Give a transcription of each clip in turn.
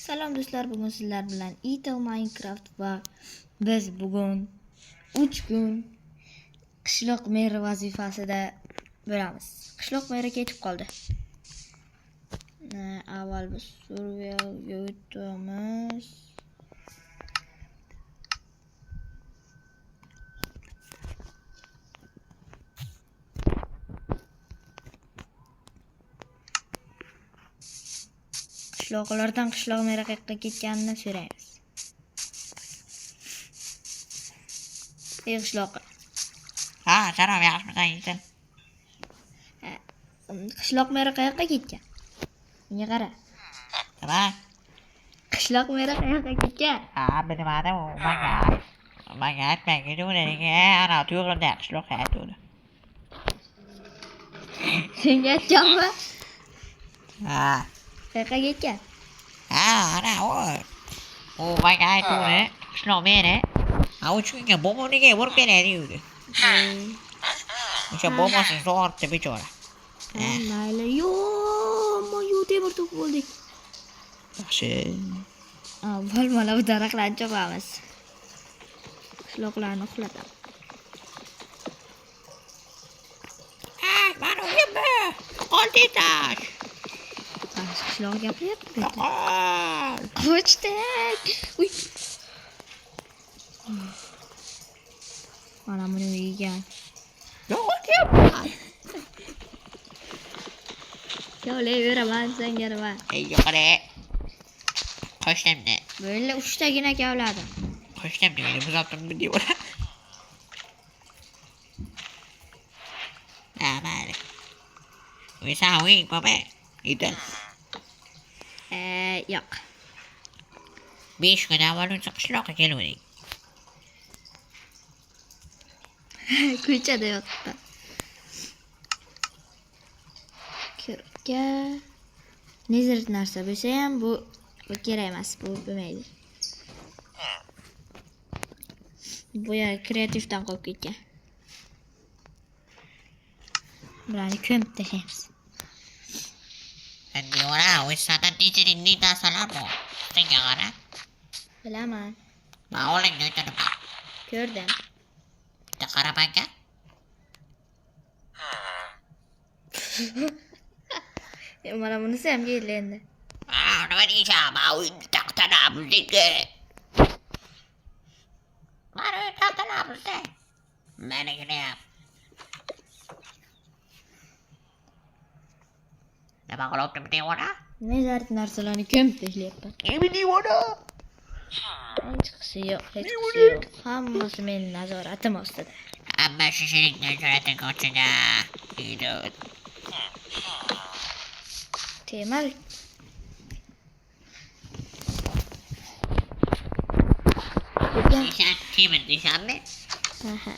Salom do'stlar, bugun sizlar bilan Eatle Minecraft va biz bugun 3 kun qishloq meri vazifasida bo'lamiz. Qishloq meri ketib qoldi. Avval biz survivalga o'tamiz. Qishloqlardan qishloq meri qayerga ketganini so'raymiz. Qishloq. Ha, salom, yaxshimisan yigit? Qishloq meri qayerga ketgan? Menga qara. Nima? Qishloq meri qayerga ketgan? Ha, bilmadim, menga aytmagan ularga, ana to'g'rida qishloqqa aytdi. Senga aytganmi? Ha. Qayerga ketgan? Ha, ana u menga aytdi, qishloq meri. Ha, 3 kunga bomoniga borib keladi dedi. O'sha bomasini sug'oribdi bechora. Mayli, yo'q, temir to'p bo'ldik. Yaxshi. Avval mana bu daraxtlarni chopamiz. Qishloqlarni uxlatamiz. Mana uyimni qo'ltidash. Qishloq gapiryapti. Qochdik. Uy. Mana buni yegan. Yo'q, Kavlayveraman senga nima? yo'qare. Qo'shnimni. Böyle 3 tagina kavladim. Qo'shnimni meni buzatdim deydi. Ha, mayli. Uysan uy, baba. Yedin. Yo'q. 5 kun avval o'sha qishloqqa keluvdik. Ko'chada yotdi. Kirga nezir narsa bo'lsa ham bu kerak emas, bu bo'lmaydi. Bu ya kreativdan qolib ketgan. Bularni ko'mib tashlaymiz. Endi ora, o'shadan nechirinchi narsalar bor. Senga qara. Bilaman. Men o'g'lingni o'tiraman. Ko'rdim. Bitta qara menga. Mana bunisi ham keldi endi. Nima deysan? Men uyni taqtanamiz deydi. Mana uyni taqtanamiz de. Menigini ham. Nima qilibdi bu devona? Nezir narsalarni ko'mib tashlayapman. Nima devona? Hech qisi yo'q, hech qisi yo'q. Hammasi mening nazoratim ostida. Amma shishining nazoratiga ostida. Deydi. Temir. Sen temir deysanmi? Ha.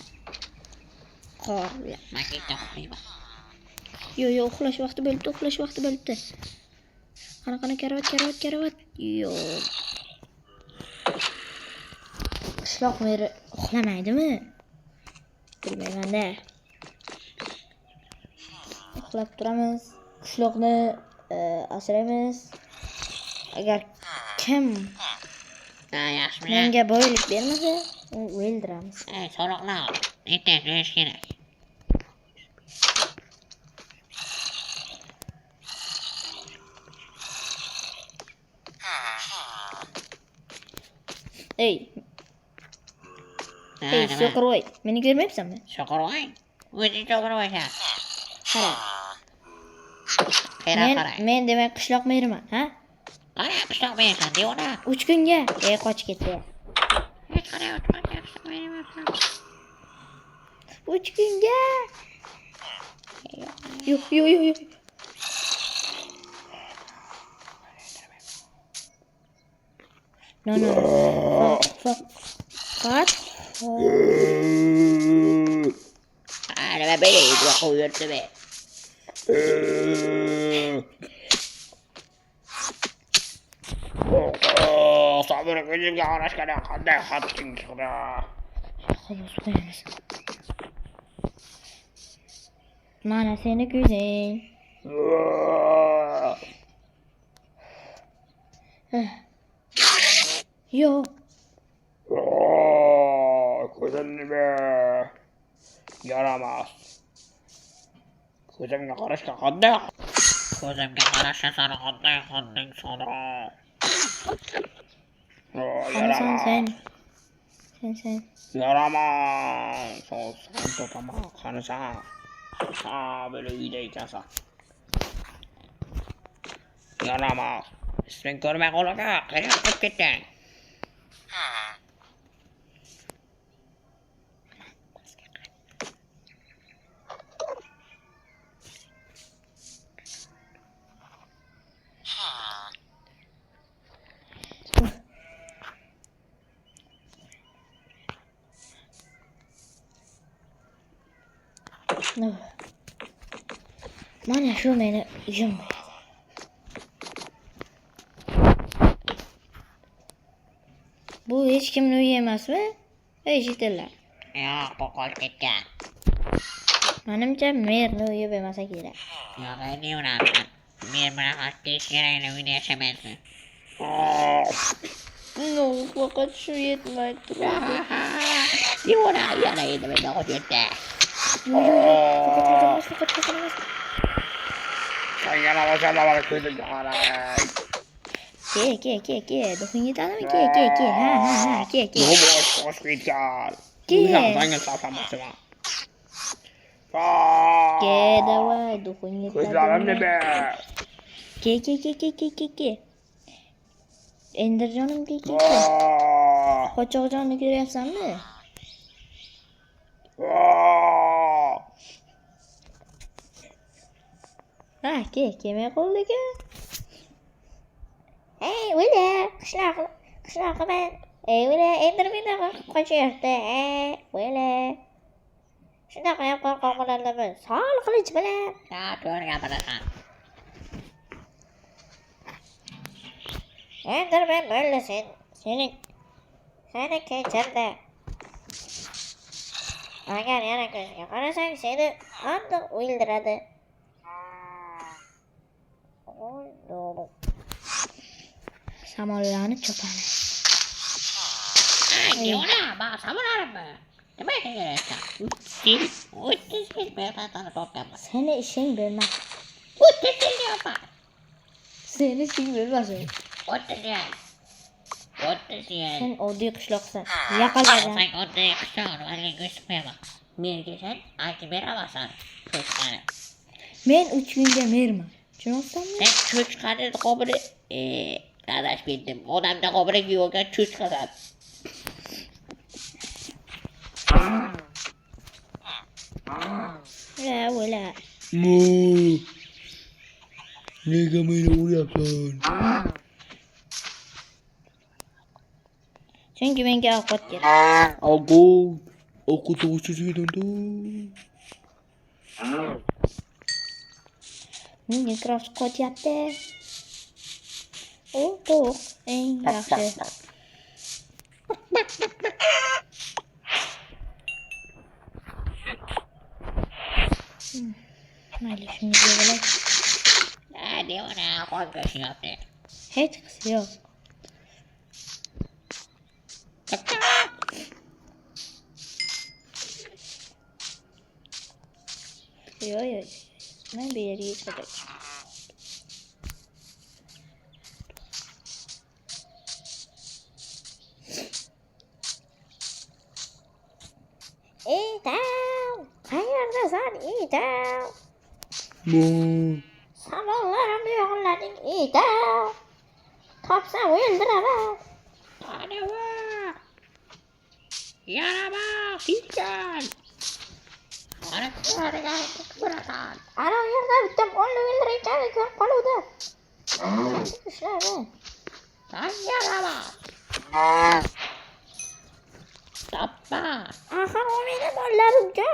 Qor. Men ketdim uxlayman. Yo'q, uxlash vaqti bo'libdi. Qanaqa karavot. Yo'q. Qishloq meri uxlamaydimi? Bilmayman-da. Uxlab turamiz. Qishloqni asraymiz. Agar kim Yaxshimi? menga boylik bermasa, uni o'ldiramiz. So'roqlar. Ertaga ko'rish kerak. Ey, so'qirvoy. Meni ko'rmayapsanmi? So'qirvoy? O'zing so'qirvoysan. Qara. Men demak qishloq meriman, ha? Qara, qishloq merisan, devona. 3 kunga qochib ketdi. Hech qanday qishloq merisan. 3 kunga. Yo'q. No. What? Nima beraydi, qo'yirdi be. Sabr ko'zimga qarashganda qanday xating chiqdi. Xolos qo'yamiz. Mana seni ko'zing. Yo'q. Ko'zimni be. Yaramas. Ko'zimga qarashga qanday? Ko'zimga qarashsa sani qanday qanding sana? Qanasan sen? Sen. Yaramas. Sen topaman. Qanasan? Ha, böyle uyda ekansan. Yaramas. Sen ko'rmay qolaga qayerga chiqib ketding? Mana shu meni uyim. Bu hech kimning uyi emasmi? Eshitdilar. Yo'q, bu qolib ketgan. Menimcha merning uyi bo'lmasa kerak. Yo'q, endi yo'nalsan. Men bunaqa tez kerakli uyda yashamaysan. No, faqat shu yetmay turadi. Devona, yana endi menga qo'ydi. Faqat emas. Sen yaramasan da bana ko'zimga qara. Ke. Duxing yetadimi? Ke. Ha, ke. Bu boş ketgan. Ke. Senga safamasman. Ke, davay, duxing Ko'zlarimni yetadimi? be. Ke. Endirjonim ke. Qochoqjonni ko'ryapsanmi? Ha, kelmay qoldi-ku. Ey, o'la, qishloqqa men. Ey, o'la, endirmenda qochyapti. O'la. Shunaqa ham qo'rqoq bo'ladimi? Sol qilich bilan. Ha, to'g'ri gapirasan. Endirman bo'ldi seni kechirdi. Agar yana ko'zga qarasang, seni aniq o'ldiradi. Samollarni chopadi. Devona, bana samolarmi? Nima deyapsan? O'ttiz yil mehnatini topganman. Seni ishing bo'lmas. 30 yil deyapman. Seni ishing bo'lmasin. 30 yil. Sen oddiy qishloqsan. Yaqaladan. Sen oddiy qishloqni menga go'sht qo'yaman. Menga sen aytib beramasan. Cho'chqani. Men 3 kunga merman. Tushunayapsanmi? Sen cho'chqani qobili qarash ketdim. Odamda qobili yo'qga cho'chqasan. O'la. Nega meni uryapsan? Chunki menga ovqat kerak. Ovqat o'chirgandu. Menga kraft qo'yapti. To'q eng yaxshi. Mayli, shunga bo'lay. Devona, qo'rqishyapti. Hech qisi yo'q. Yo'q. Men bu yerga chiqaman. Qayerdasan, Ital? Samollarimni yo'qlading, Ital. Topsam o'ldiraman. Ana yaramas, hikkan. Ana ko'rga ko'rasan. Ana u yerda bitta bolni o'ldirayotgani ko'rib qoluvdi. Ishlaydi. Sen yaramas. Tapma. Axir u meni bollarim-ku.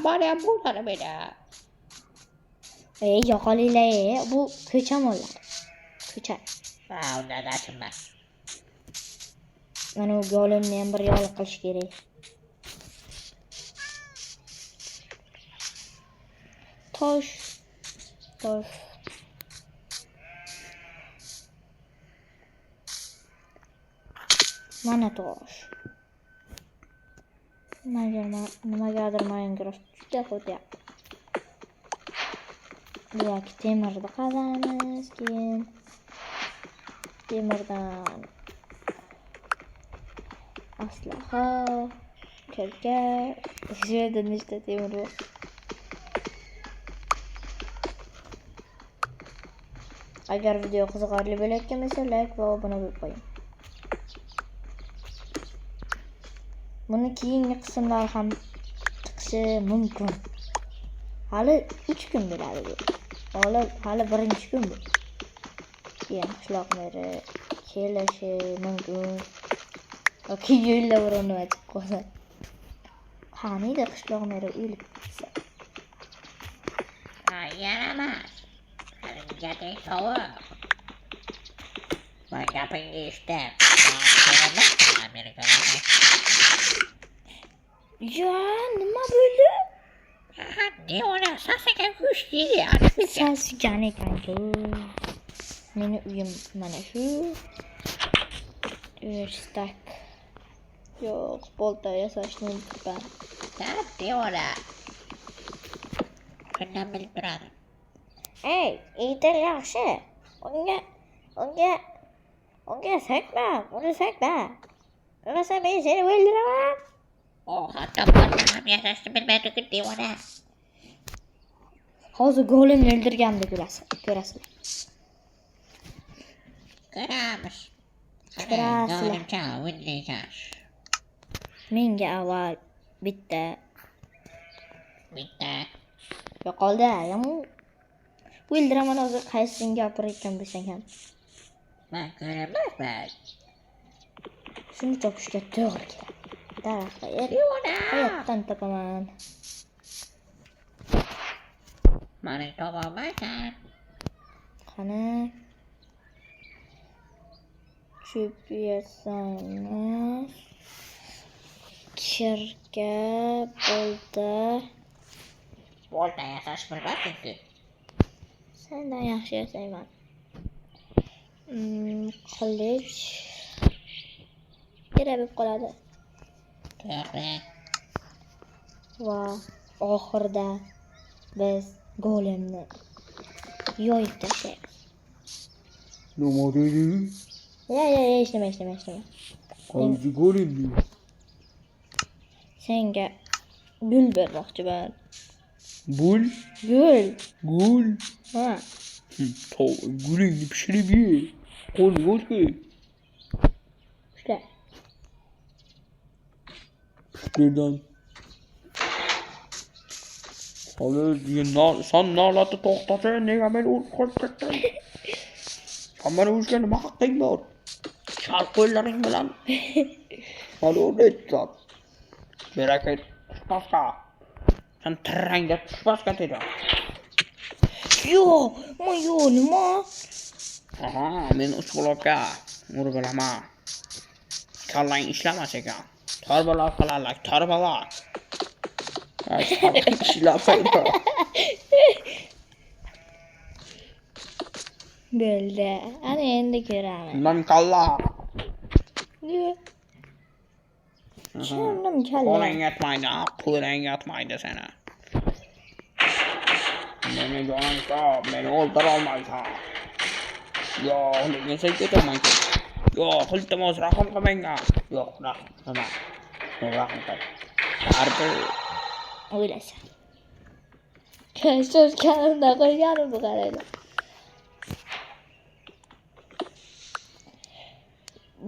Bana bo'ladi meni. Yo'qolinglar, bu ko'cha mollar. Ko'cha. Undan ashimmas. Mana bu golimni ham bir yo'l qilish kerak. Tosh. Mana tosh. Nimagadir Minecraft juda qo'tyapti. Yoki temirni qazamiz, keyin temirdan aslaha, kirka, shu yerda nechta temir bor. Agar video qiziqarli bo'layotgan bo'lsa, like va obuna bo'lib qo'ying. Buni keyingi qismlar ham chiqishi mumkin. Hali 3 kun bo'ladi bu. Hali birinchi kun bu. Keyin qishloq meri kelishi mumkin. Yoki yo'lda urinib aytib qo'ysa. Qaniydi qishloq meri o'lib ketsa. Yaramas. Gating sovuq. Ben gapingni eshitdim. Ya nima bo'ldi? Devona sasiga kuchli ya. Sasigan ekan-ku. Meni uyim mana shu. Verstak. Yo'q, bolta yasashni unutibman. Devona. Qanday bilib turadi? Ey, Idil yaxshi. Unga sakma, uni sakma. Unasa men seni o'ldiraman. Hatto bolta ham yasashni bilmaydi-ku devona. Hozir golemni o'ldirganimni ko'rasizlar. Ko'ramiz. Ko'rasizlar. Menga avval bitta yo'qoldi. O'ldiraman hozir qaysini gapirayotgan bo'lsang ham. Ben ko'raman. Shuni topishga to'g'ri keladi. Daraxtga hayotdan topaman. Mani topolmaysan. Qani cho'p yasaymiz. Kirka, Bolta yasash bilmasdi. Sendan yaxshi yasayman. Qilich kerak bo'lib qoladi. To'g'ri. Va oxirida biz golemni yoyib tashlaymiz. Nima dedi? Ya, ishlama. Qaysi golemni? Senga gul bermoqchiman. Gul? Gul? Ha. Gulingni pishirib ye. Qo'lga o'tki. Ushla. Birdan. Sen nolati to'xtasang, nega meni urib qo'yib ketding? Sen meni urishga nima haqqing bor? Chal qo'llaring bilan. Hali o'rnatsan. Berakat tushmasga. Sen tirrangga tushmasga dedi. Yo'q, nima? Aha, men uch blokka urib olaman. Kallang ishlamas ekan. Torbalar qilarlar, torbalar. Ishlamaydi. Bo'ldi. Ana endi ko'raman. Men kalla. Yo'q. Shamnim kalla. Qo'ling yetmaydi seni. Meni jonim ko'p, meni o'ldira olmaysan. Yo'q, lekin sen ketaman. Yo'q, iltimos rahim qil menga. Yo'q, rahim qil. Baribir o'ylasan. So'z kanimda qo'yganimni qaraylar.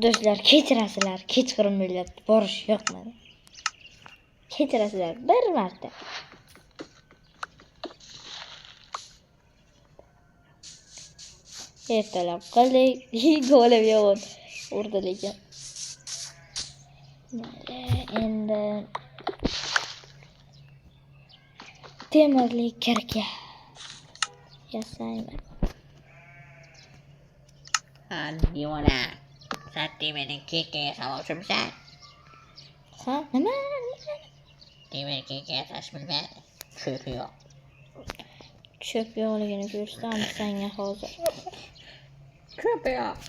Do'stlar, kechirasizlar, kechqurun bo'ylab borish yo'qmadi. Kechirasizlar bir marta. Ertalab qildik, golib yo'q urdi lekin. Endi temirli kirka yasayman. Devona. Sen temirni keke yasamoqchimisan? Ha, nima? Temir keke yasash bilmaydi. Cho'p yo'q. Cho'p yo'qligini ko'rsam senga hozir. Cho'p yo'q.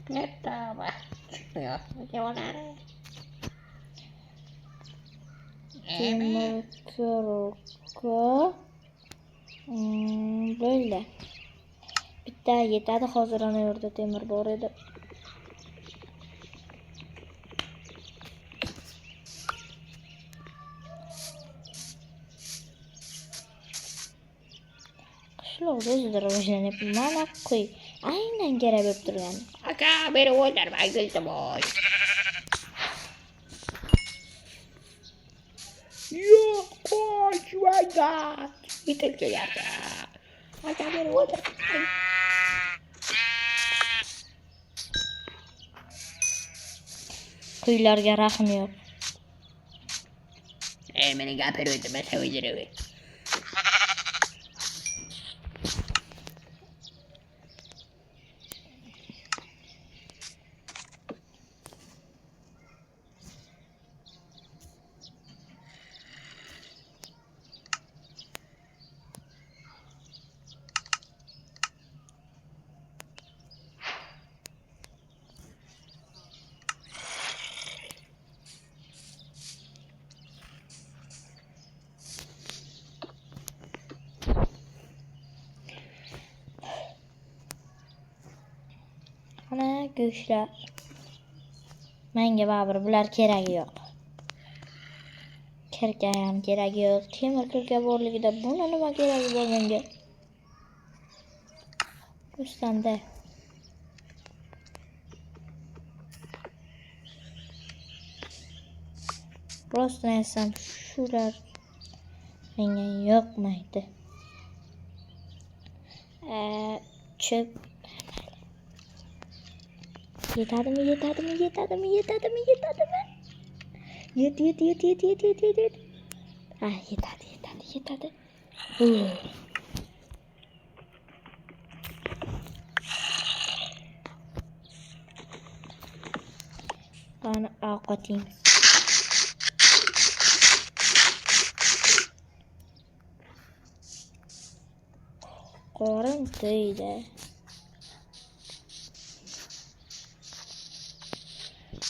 Tavba. Chiqmiyor. Nega bo'ladi? Temir ko'rko. Bo'ldi. Bitta yetadi, hozir ana yerda temir bor edi. Qishloqda o'zida rivojlanib, mana qo'y. Aynan kerak bo'lib turgan. Aka, beri o'ynarmang, iltimos. Yo'q, qoch, vaygat. Bitilga yarda. Aka, beri o'ynarmang. Qo'ylarga rahm yo'q. Meni gapirib o'tmasa o'ziraver. Ana go'shtlar. Menga baribir bular keragi yo'q. Kirka ham keragi yo'q. Temir kirka borligida buni nima keragi bor menga? O'standa. Rostini aytsam, shular menga yoqmaydi. Chöp. Yetadimi? Yet. Ah, yetadi. Bana ovqating. Qorin to'ydi.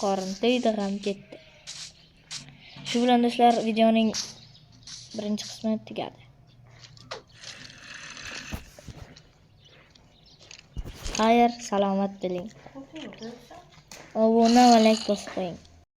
Qorin to'ydi ham ketdi. Shu bilan do'stlar, videoning birinchi qismi tugadi. Xayr, salomat bo'ling. Obuna va like bosib qo'ying.